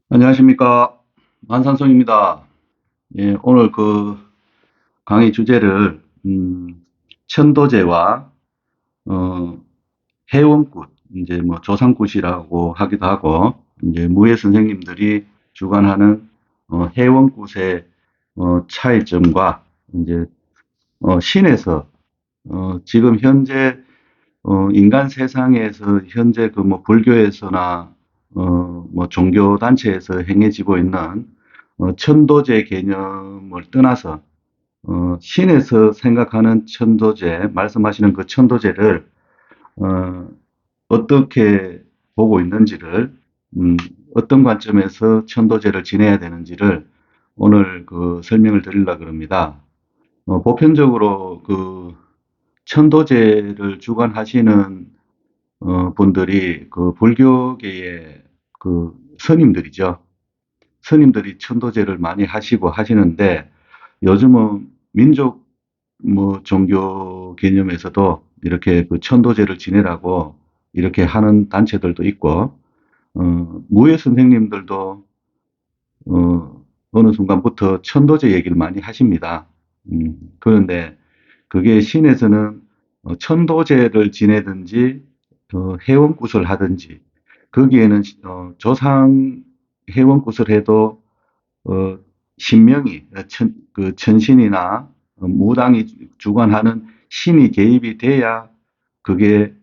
안녕하십니까. 만산성입니다. 예, 오늘 강의 주제를, 천도제와, 어, 해원굿, 이제 뭐 조상굿이라고 하기도 하고, 이제 무예 선생님들이 주관하는, 해원굿의, 차이점과, 이제, 신에서, 지금 현재, 인간 세상에서 현재 뭐 불교에서나 뭐 종교 단체에서 행해지고 있는 천도제 개념을 떠나서 신에서 생각하는 천도제, 말씀하시는 그 천도제를 어, 어떻게 보고 있는지를, 음, 어떤 관점에서 천도제를 지내야 되는지를 오늘 설명을 드리려고 합니다. 보편적으로 천도제를 주관하시는 분들이 불교계의 스님들이죠. 스님들이 천도제를 많이 하시고 하시는데, 요즘은 민족 뭐 종교 개념에서도 이렇게 천도제를 지내라고 이렇게 하는 단체들도 있고, 무예 선생님들도 어느 순간부터 천도제 얘기를 많이 하십니다. 그런데 그게 신에서는 천도제를 지내든지 해원굿을 하든지, 거기에는 조상 해원굿을 해도 어, 신명이 천신이나 무당이 주관하는 신이 개입이 돼야 그게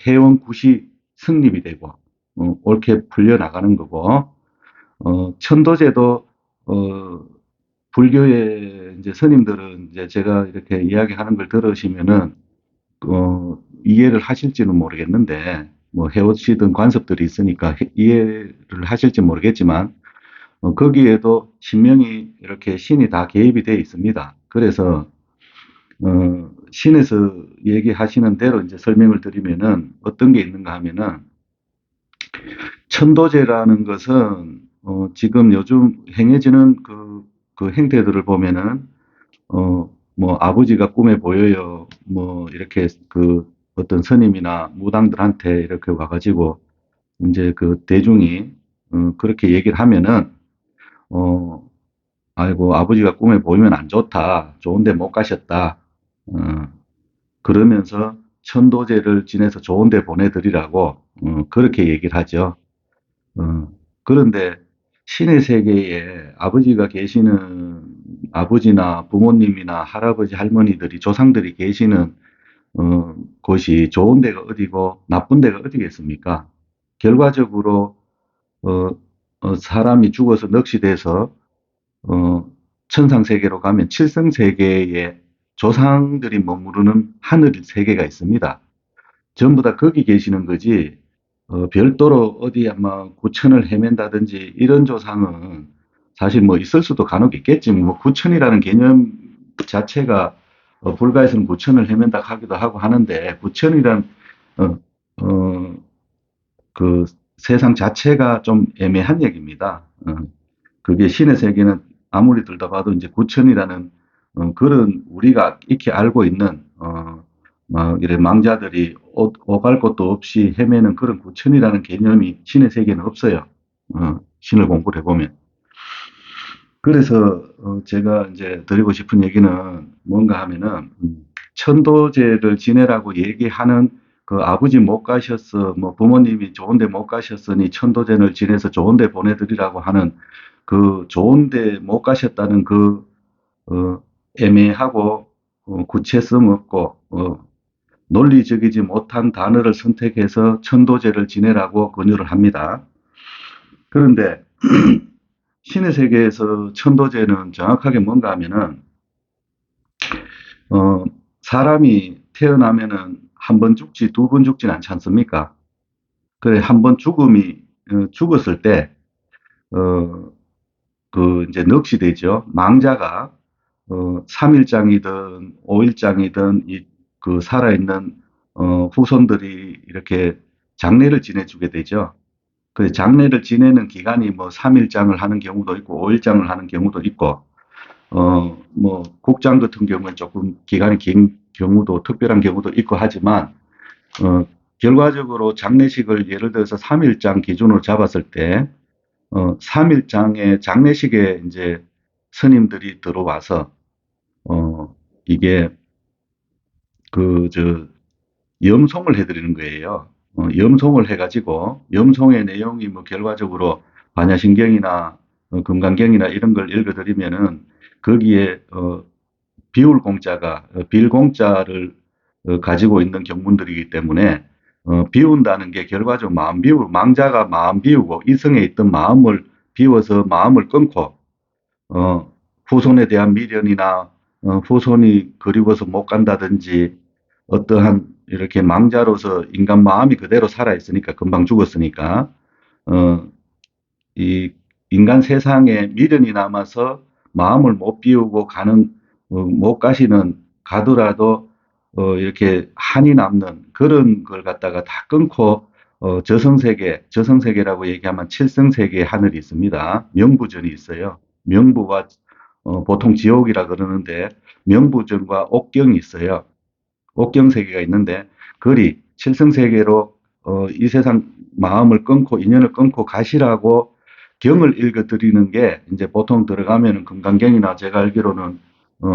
해원굿이 성립이 되고 옳게 풀려나가는 거고, 천도제도 불교의 이제 스님들은, 이제 제가 이렇게 이야기하는 걸 들으시면은 이해를 하실지는 모르겠는데, 뭐 해오시던 관습들이 있으니까 이해를 하실지 모르겠지만, 거기에도 신명이 이렇게 신이 다 개입이 되어 있습니다. 그래서 신에서 얘기하시는 대로 이제 설명을 드리면은 어떤 게 있는가 하면은, 천도제라는 것은 지금 요즘 행해지는 그 행태들을 보면은 뭐 아버지가 꿈에 보여요. 뭐 이렇게 어떤 스님이나 무당들한테 이렇게 와가지고 이제 대중이 그렇게 얘기를 하면은 어 아이고, 아버지가 꿈에 보이면 안 좋다. 좋은데 못 가셨다. 어, 그러면서 천도제를 지내서 좋은데 보내드리라고 그렇게 얘기를 하죠. 어, 그런데 신의 세계에 아버지가 계시는, 아버지나 부모님이나 할아버지, 할머니들이, 조상들이 계시는 곳이 좋은 데가 어디고 나쁜 데가 어디겠습니까? 결과적으로 어, 사람이 죽어서 넋이 돼서 어, 천상세계로 가면 칠성세계에 조상들이 머무르는 하늘 세계가 있습니다. 전부 다 거기 계시는 거지, 별도로 어디 아마 구천을 헤맨다든지 이런 조상은 사실 뭐 있을 수도 간혹 있겠지. 뭐 구천이라는 개념 자체가 불가에서는 구천을 헤맨다 하기도 하고 하는데, 구천이란 어, 어, 그 세상 자체가 좀 애매한 얘기입니다. 그게 신의 세계는 아무리 들다봐도 이제 구천이라는 그런 우리가 익히 알고 있는 막 이래 망자들이 오갈 곳도 없이 헤매는 그런 구천이라는 개념이 신의 세계는 없어요. 신을 공부를 해보면. 그래서 제가 이제 드리고 싶은 얘기는 뭔가 하면은, 천도제를 지내라고 얘기하는 그 아버지 못 가셨어, 뭐 부모님이 좋은데 못 가셨으니 천도제를 지내서 좋은데 보내드리라고 하는 그 좋은데 못 가셨다는 어, 애매하고 구체성 없고 논리적이지 못한 단어를 선택해서 천도제를 지내라고 권유를 합니다. 그런데 신의 세계에서 천도제는 정확하게 뭔가 하면은 어, 사람이 태어나면은 한 번 죽지 두 번 죽진 않지 않습니까? 그래, 한 번 죽었을 때 어, 이제 넋이 되죠. 망자가 3일장이든 5일장이든 살아있는 후손들이 이렇게 장례를 지내주게 되죠. 그 장례를 지내는 기간이 뭐 3일장을 하는 경우도 있고 5일장을 하는 경우도 있고, 뭐 국장 같은 경우는 조금 기간이 긴 경우도, 특별한 경우도 있고 하지만 결과적으로 장례식을 예를 들어서 3일장 기준으로 잡았을 때 삼일장의 장례식에 이제 스님들이 들어와서, 이게 저 염송을 해드리는 거예요. 염송을 해가지고, 염송의 내용이 뭐 결과적으로 반야신경이나 금강경이나 이런 걸 읽어드리면은 거기에 비울 공자가 빌 공자를 가지고 있는 경문들이기 때문에 비운다는 게 결과적으로 마음 비우 망자가 마음 비우고 이성에 있던 마음을 비워서 마음을 끊고 후손에 대한 미련이나 후손이 그리워서 못 간다든지 어떠한 이렇게 망자로서 인간 마음이 그대로 살아 있으니까 금방 죽었으니까 어, 이 인간 세상에 미련이 남아서 마음을 못 비우고 가는 못 가시는 가더라도 이렇게 한이 남는 그런 걸 갖다가 다 끊고 저성세계라고 얘기하면 칠성세계의 하늘이 있습니다. 명부전이 있어요. 명부와 보통 지옥이라 그러는데 명부전과 옥경이 있어요. 옥경세계가 있는데 그리 칠성세계로 이 세상 마음을 끊고 인연을 끊고 가시라고 경을 읽어드리는 게 이제 보통 들어가면은 금강경이나 제가 알기로는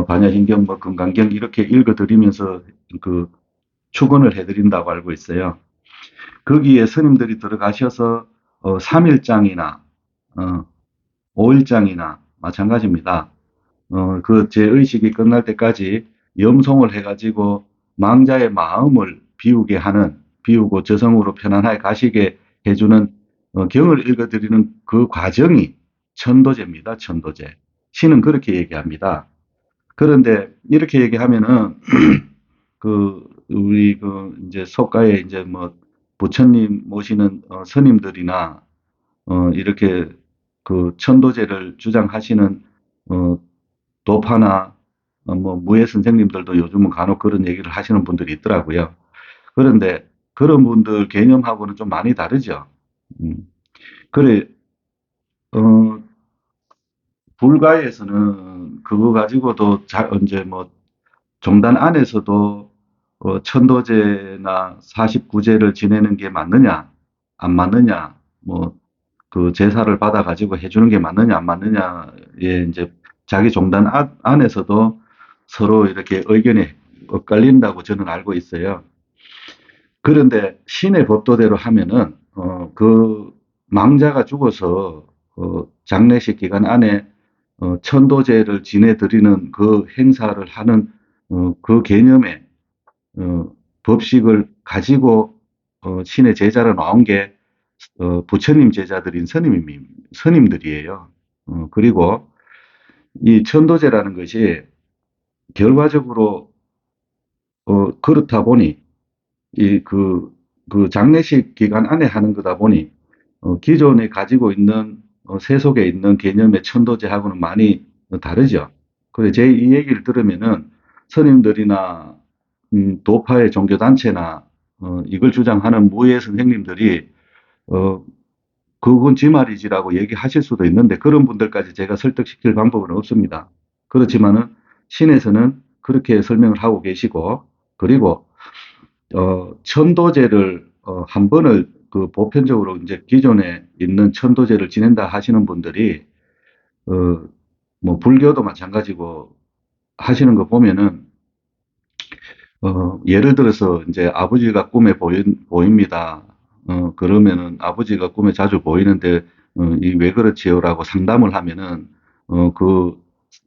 반야신경 뭐 금강경 이렇게 읽어드리면서 그 축원을 해드린다고 알고 있어요. 거기에 스님들이 들어가셔서 3일장이나 어, 5일장이나 마찬가지입니다. 그 제 의식이 끝날 때까지 염송을 해가지고 망자의 마음을 비우게 하는, 비우고 저성으로 편안하게 가시게 해주는 경을 읽어드리는 그 과정이 천도제입니다. 천도제. 시는 그렇게 얘기합니다. 그런데 이렇게 얘기하면은 우리 이제 속가에 이제 뭐 부처님 모시는 스님들이나 이렇게 그 천도제를 주장하시는 어, 도파나 뭐 무예 선생님들도 요즘은 간혹 그런 얘기를 하시는 분들이 있더라고요. 그런데 그런 분들 개념하고는 좀 많이 다르죠. 음. 그래, 어, 불가에서는 그거 가지고도 이제 뭐 종단 안에서도 천도제나 49제를 지내는 게 맞느냐, 안 맞느냐, 뭐 그 제사를 받아 가지고 해주는 게 맞느냐, 안 맞느냐에 이제 자기 종단 안에서도 서로 이렇게 의견이 엇갈린다고 저는 알고 있어요. 그런데 신의 법도대로 하면은 그 망자가 죽어서 장례식 기간 안에 천도제를 지내드리는 그 행사를 하는 그 개념의 법식을 가지고 신의 제자로 나온 게 부처님 제자들인 스님들이에요. 그리고 이 천도제라는 것이 결과적으로 그렇다 보니 이 그 장례식 기간 안에 하는 거다 보니 기존에 가지고 있는 세속에 있는 개념의 천도제하고는 많이 다르죠. 그래 제 이 얘기를 들으면은 스님들이나 도파의 종교단체나 이걸 주장하는 무예 선생님들이 어, 그건 지 말이지라고 얘기하실 수도 있는데 그런 분들까지 제가 설득시킬 방법은 없습니다. 그렇지만은 신에서는 그렇게 설명을 하고 계시고 그리고 천도제를 한 번을 그 보편적으로 이제 기존에 있는 천도제를 지낸다 하시는 분들이 어, 뭐 불교도 마찬가지고 하시는 거 보면은 예를 들어서 이제 아버지가 꿈에 보입니다. 그러면은 아버지가 꿈에 자주 보이는데, 이 왜 그렇지요라고 상담을 하면은,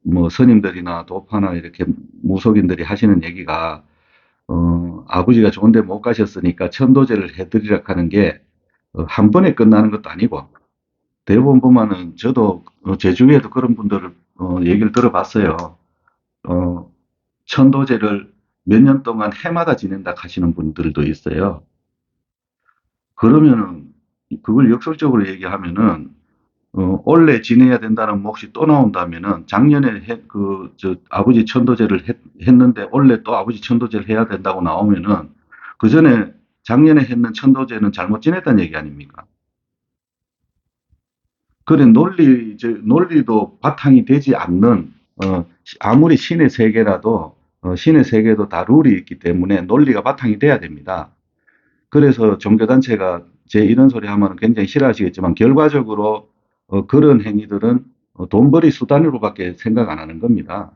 뭐 스님들이나 도파나 이렇게 무속인들이 하시는 얘기가, 아버지가 좋은데 못 가셨으니까 천도제를 해드리라 하는 게, 한 번에 끝나는 것도 아니고, 대부분 보면은 저도 제 주위에도 그런 분들을, 얘기를 들어봤어요. 어, 천도제를 몇 년 동안 해마다 지낸다 하시는 분들도 있어요. 그러면은 그걸 역설적으로 얘기하면은 올해 지내야 된다는 몫이 또 나온다면은 작년에 저 아버지 천도제를 했는데 올해 또 아버지 천도제를 해야 된다고 나오면은 그 전에 작년에 했는 천도제는 잘못 지냈다는 얘기 아닙니까? 그래 논리도 바탕이 되지 않는 아무리 신의 세계라도 신의 세계도 다 룰이 있기 때문에 논리가 바탕이 돼야 됩니다. 그래서 종교단체가 제 이런 소리 하면 굉장히 싫어하시겠지만 결과적으로 그런 행위들은 돈벌이 수단으로밖에 생각 안 하는 겁니다.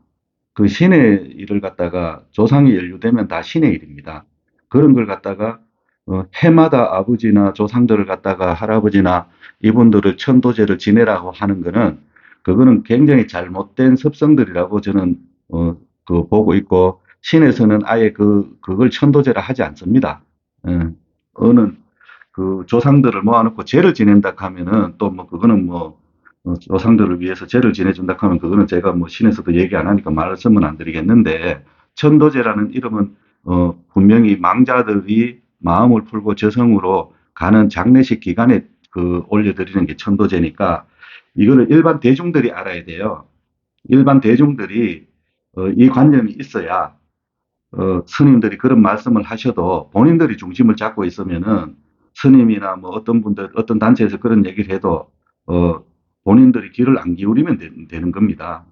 그 신의 일을 갖다가 조상이 연루되면 다 신의 일입니다. 그런 걸 갖다가 해마다 아버지나 조상들을 갖다가 할아버지나 이분들을 천도제를 지내라고 하는 거는 그거는 굉장히 잘못된 습성들이라고 저는 보고 있고 신에서는 아예 그걸 천도제라 하지 않습니다. 예. 어느 그 조상들을 모아놓고 제를 지낸다 하면은 또 뭐 그거는 뭐 조상들을 위해서 제를 지내준다 하면 그거는 제가 뭐 신에서도 얘기 안 하니까 말씀은 안 드리겠는데 천도제라는 이름은 분명히 망자들이 마음을 풀고 저성으로 가는 장례식 기간에 올려드리는 게 천도제니까 이거를 일반 대중들이 알아야 돼요. 일반 대중들이 이 관념이 있어야 스님들이 그런 말씀을 하셔도 본인들이 중심을 잡고 있으면은 스님이나 뭐 어떤 분들, 어떤 단체에서 그런 얘기를 해도, 본인들이 귀를 안 기울이면 되는 겁니다.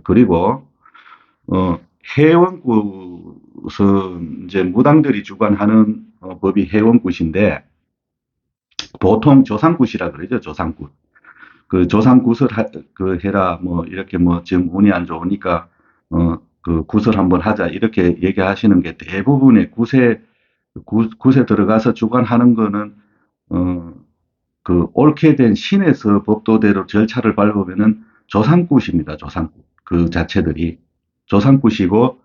그리고, 어, 해원굿은 이제 무당들이 주관하는 법이 해원굿인데, 보통 조상굿이라 그러죠, 조상굿. 그 조상굿을 해라, 뭐, 이렇게 뭐, 지금 운이 안 좋으니까, 그 굿을 한번 하자, 이렇게 얘기하시는 게 대부분의 굿에 들어가서 주관하는 거는, 어, 옳게 된 신에서 법도대로 절차를 밟으면은 조상굿입니다, 조상굿. 그 자체들이. 조상굿이고,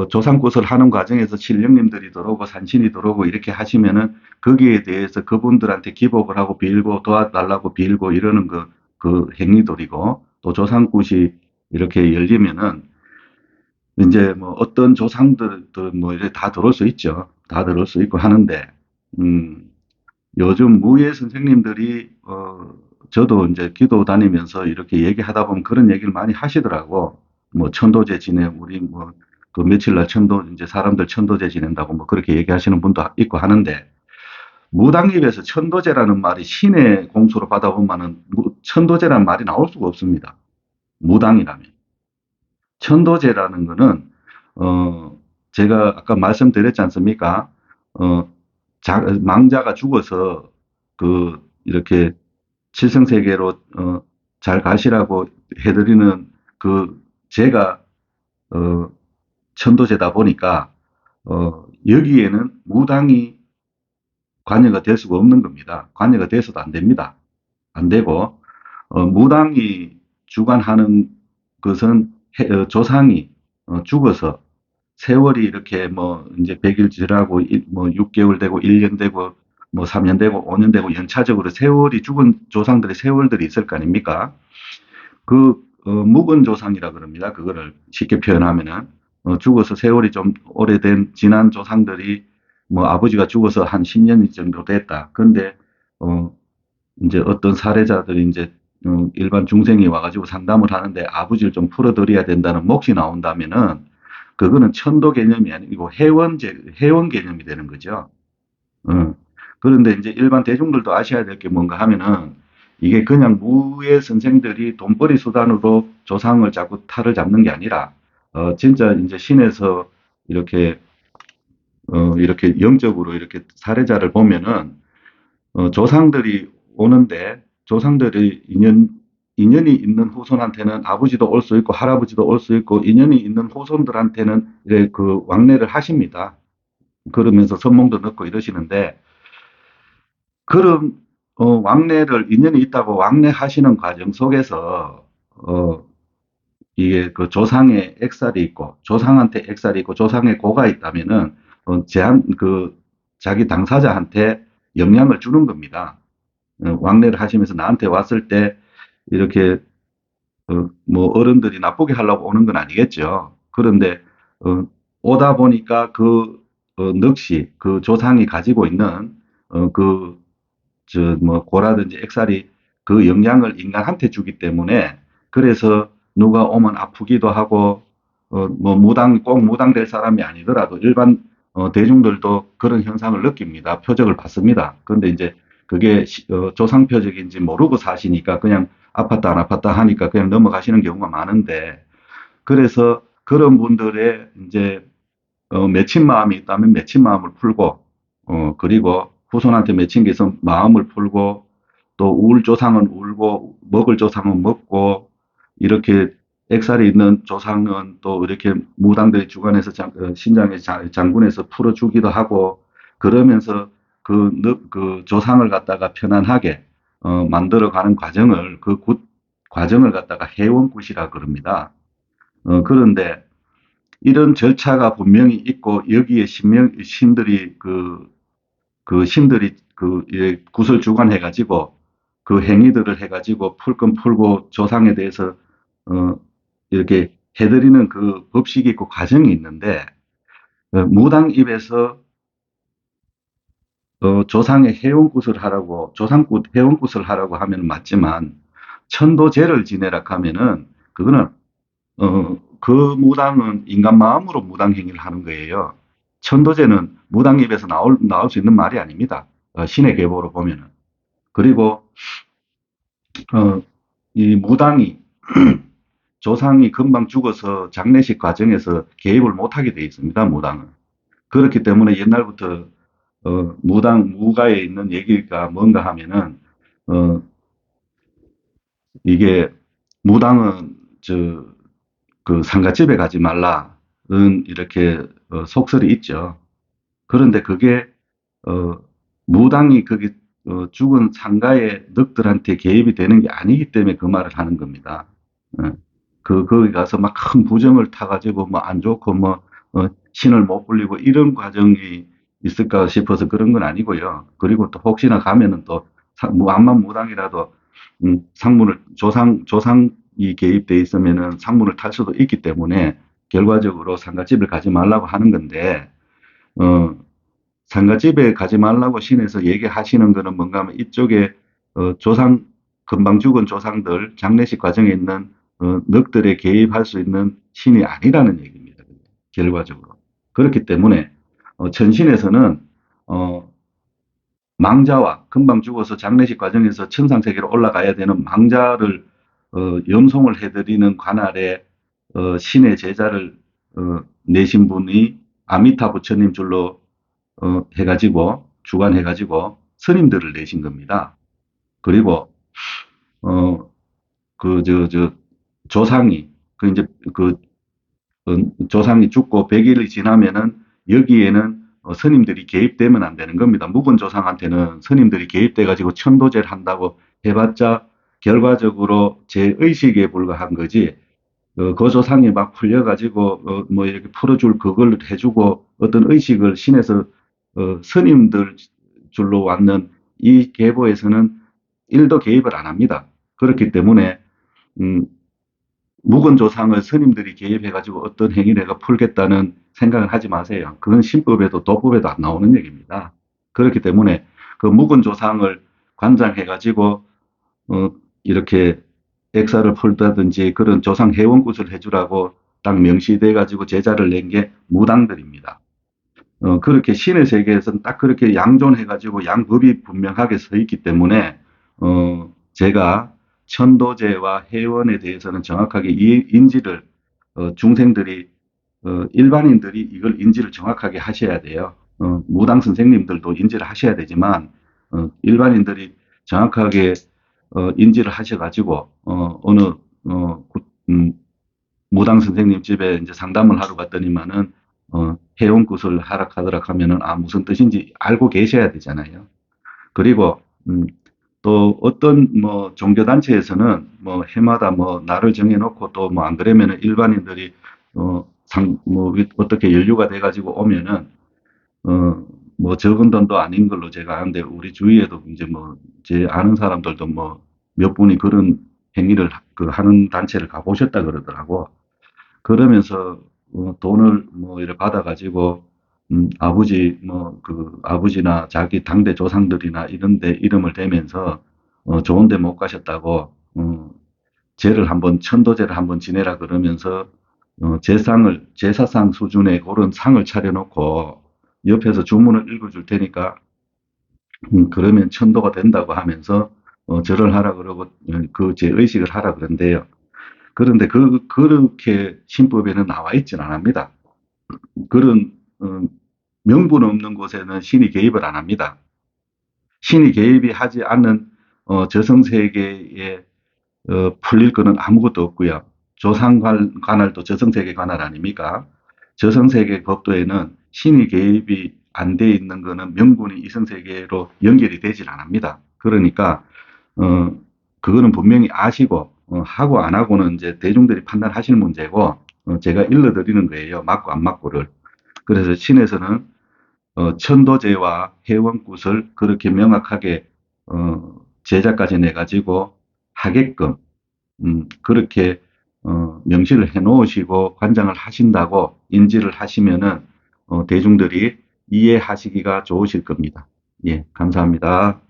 조상굿을 하는 과정에서 신령님들이 들어오고 산신이 들어오고 이렇게 하시면은 거기에 대해서 그분들한테 기복을 하고 빌고 도와달라고 빌고 이러는 그 행위들이고 또 조상굿이 이렇게 열리면은 이제 뭐 어떤 조상들도 뭐 이제 다 들어올 수 있죠. 다 들어올 수 있고 하는데, 음, 요즘 무예 선생님들이, 저도 이제 기도 다니면서 이렇게 얘기하다 보면 그런 얘기를 많이 하시더라고. 뭐 천도제 지내, 우리 뭐 그 며칠 날 이제 사람들 천도제 지낸다고 뭐 그렇게 얘기하시는 분도 있고 하는데, 무당입에서 천도제라는 말이 신의 공수로 받아보면은 천도제라는 말이 나올 수가 없습니다. 무당이라면. 천도제라는 거는 제가 아까 말씀드렸지 않습니까? 어, 망자가 죽어서 이렇게 칠성세계로 잘 가시라고 해드리는 제가 어, 천도제다 보니까 여기에는 무당이 관여가 될 수가 없는 겁니다. 관여가 돼서도 안 됩니다. 안 되고 무당이 주관하는 것은 조상이 죽어서 세월이 이렇게 뭐 이제 100일 지나고 뭐 6개월 되고 1년 되고 뭐 3년 되고 5년 되고 연차적으로 세월이 죽은 조상들의 세월들이 있을 거 아닙니까? 묵은 조상이라 그럽니다. 그거를 쉽게 표현하면은 죽어서 세월이 좀 오래된 지난 조상들이 뭐 아버지가 죽어서 한 10년 정도 됐다. 그런데 어 이제 어떤 사례자들이 이제 일반 중생이 와가지고 상담을 하는데 아버지를 좀 풀어드려야 된다는 몫이 나온다면은 그거는 천도 개념이 아니고 회원 개념이 되는 거죠. 어. 그런데 이제 일반 대중들도 아셔야 될 게 뭔가 하면은 이게 그냥 무예 선생들이 돈벌이 수단으로 조상을 자꾸 탈을 잡는 게 아니라 진짜 이제 신에서 이렇게 이렇게 영적으로 이렇게 사례자를 보면은 조상들이 오는데 조상들이 인연이 있는 후손한테는 아버지도 올 수 있고 할아버지도 올 수 있고 인연이 있는 후손들한테는 이래 왕래를 하십니다. 그러면서 선몽도 넣고 이러시는데 그런 왕래를 인연이 있다고 왕래하시는 과정 속에서 이게 그 조상의 액살이 있고 조상한테 액살이 있고 조상의 고가 있다면은 자기 당사자한테 영향을 주는 겁니다. 왕래를 하시면서 나한테 왔을 때 이렇게 뭐 어른들이 나쁘게 하려고 오는 건 아니겠죠. 그런데 어, 오다 보니까 넋이 그 조상이 가지고 있는 뭐 고라든지 액살이 그 영향을 인간한테 주기 때문에 그래서 누가 오면 아프기도 하고 뭐 꼭 무당 될 사람이 아니더라도 일반 대중들도 그런 현상을 느낍니다. 표적을 받습니다. 그런데 이제 그게 조상 표적인지 모르고 사시니까 그냥 아팠다 안 아팠다 하니까 그냥 넘어가시는 경우가 많은데 그래서 그런 분들의 이제 맺힌 마음이 있다면 맺힌 마음을 풀고 그리고 후손한테 맺힌 게 있으면 마음을 풀고 또 울 조상은 울고 먹을 조상은 먹고, 이렇게 액살이 있는 조상은 또 이렇게 무당들이 주관해서 신장의 장군에서 풀어주기도 하고, 그러면서 그 조상을 갖다가 편안하게 만들어가는 과정을, 과정을 갖다가 해원굿이라 그럽니다. 그런데 이런 절차가 분명히 있고, 여기에 신들이 신들이 굿을 주관해가지고 그 행위들을 해가지고 풀 건 풀고 조상에 대해서 어, 이렇게 해드리는 그 법식이 있고 과정이 있는데, 무당 입에서 조상의 해원굿을 하라고, 조상굿 해원굿을 하라고 하면 맞지만, 천도제를 지내라 하면은 그거는 그 무당은 인간 마음으로 무당 행위를 하는 거예요. 천도제는 무당 입에서 나올 수 있는 말이 아닙니다. 신의 계보로 보면은. 그리고 이 무당이 조상이 금방 죽어서 장례식 과정에서 개입을 못하게 되어 있습니다. 무당은. 그렇기 때문에 옛날부터 무가에 있는 얘기가 뭔가 하면은 어, 이게 무당은 그 상가집에 가지 말라는 이렇게 속설이 있죠. 그런데 그게 어, 무당이 거기 죽은 상가의 늑들한테 개입이 되는 게 아니기 때문에 그 말을 하는 겁니다. 어, 거기 가서 막 큰 부정을 타가지고 뭐 안 좋고 뭐 신을 못 불리고 이런 과정이 있을까 싶어서 그런 건 아니고요. 그리고 또 혹시나 가면은 또 암만 무당이라도 상문을 조상이 개입돼 있으면은 상문을 탈 수도 있기 때문에 결과적으로 상가집을 가지 말라고 하는 건데, 어, 상가집에 가지 말라고 신에서 얘기하시는 거는 뭔가 하면 이쪽에 금방 죽은 조상들 장례식 과정에 있는 늑들에 개입할 수 있는 신이 아니라는 얘기입니다. 결과적으로. 그렇기 때문에 천신에서는 어, 망자와 금방 죽어서 장례식 과정에서 천상세계로 올라가야 되는 망자를 염송을 해드리는 관할에 신의 제자를 내신 분이 아미타 부처님 줄로 해가지고 주관해가지고 스님들을 내신 겁니다. 그리고 어 조상이 이제 그 조상이 죽고 100일이 지나면은 여기에는 스님들이 개입되면 안 되는 겁니다. 묵은 조상한테는 스님들이 개입돼 가지고 천도제를 한다고 해봤자 결과적으로 제 의식에 불과한 거지. 그 조상이 막 풀려가지고 뭐 이렇게 풀어줄 그걸 해주고 어떤 의식을 신에서 스님들 줄로 왔는 이 계보에서는 일도 개입을 안 합니다. 그렇기 때문에 음, 묵은 조상을 스님들이 개입해가지고 어떤 행위를 해가 풀겠다는 생각을 하지 마세요. 그건 신법에도 도법에도 안 나오는 얘기입니다. 그렇기 때문에 그 묵은 조상을 관장해가지고 어, 이렇게 액사를 풀다든지 그런 조상 회원굿을 해주라고 딱 명시돼 가지고 제자를 낸 게 무당들입니다. 그렇게 신의 세계에서는 딱 그렇게 양존해가지고 양법이 분명하게 서 있기 때문에 제가 천도제와 회원에 대해서는 정확하게 인지를 중생들이 일반인들이 이걸 인지를 정확하게 하셔야 돼요. 무당 선생님들도 인지를 하셔야 되지만 일반인들이 정확하게 인지를 하셔가지고 어느 어, 음, 무당 선생님 집에 이제 상담을 하러 갔더니만은 해운굿을 하락하더라 하면은 무슨 뜻인지 알고 계셔야 되잖아요. 그리고 또 어떤 뭐 종교단체에서는 뭐 해마다 뭐 날을 정해놓고 또 뭐 안 그러면은 일반인들이 뭐 어떻게 연류가 돼가지고 오면은 뭐 적은 돈도 아닌 걸로 제가 아는데 우리 주위에도 이제 뭐 제 아는 사람들도 뭐 몇 분이 그런 행위를 하는 단체를 가보셨다 그러더라고. 그러면서 돈을 뭐 이렇게 받아가지고 아버지나 자기 당대 조상들이나 이런데 이름을 대면서 좋은 데 못 가셨다고 제를 한번 천도제를 한번 지내라 그러면서 제사상 수준의 그런 상을 차려놓고 옆에서 주문을 읽어줄 테니까 그러면 천도가 된다고 하면서 절을 하라 그러고 그 제의식을 하라 그런데요. 그런데 그렇게 신법에는 나와 있지는 않습니다. 그런 명분 없는 곳에는 신이 개입을 안 합니다. 신이 개입이 하지 않는 저승세계에 풀릴 거는 아무것도 없고요. 조상관할도 저승세계 관할 아닙니까? 저승세계 법도에는 신이 개입이 안 돼 있는 거는 명분이 이성세계로 연결이 되질 않습니다. 그러니까 어, 그거는 분명히 아시고, 하고 안 하고는 이제 대중들이 판단하실 문제고, 제가 일러드리는 거예요. 맞고 안 맞고를. 그래서 신에서는, 천도제와 회원굿을 그렇게 명확하게, 제작까지 내가지고 하게끔, 그렇게, 명시를 해 놓으시고 관장을 하신다고 인지를 하시면은, 대중들이 이해하시기가 좋으실 겁니다. 예, 감사합니다.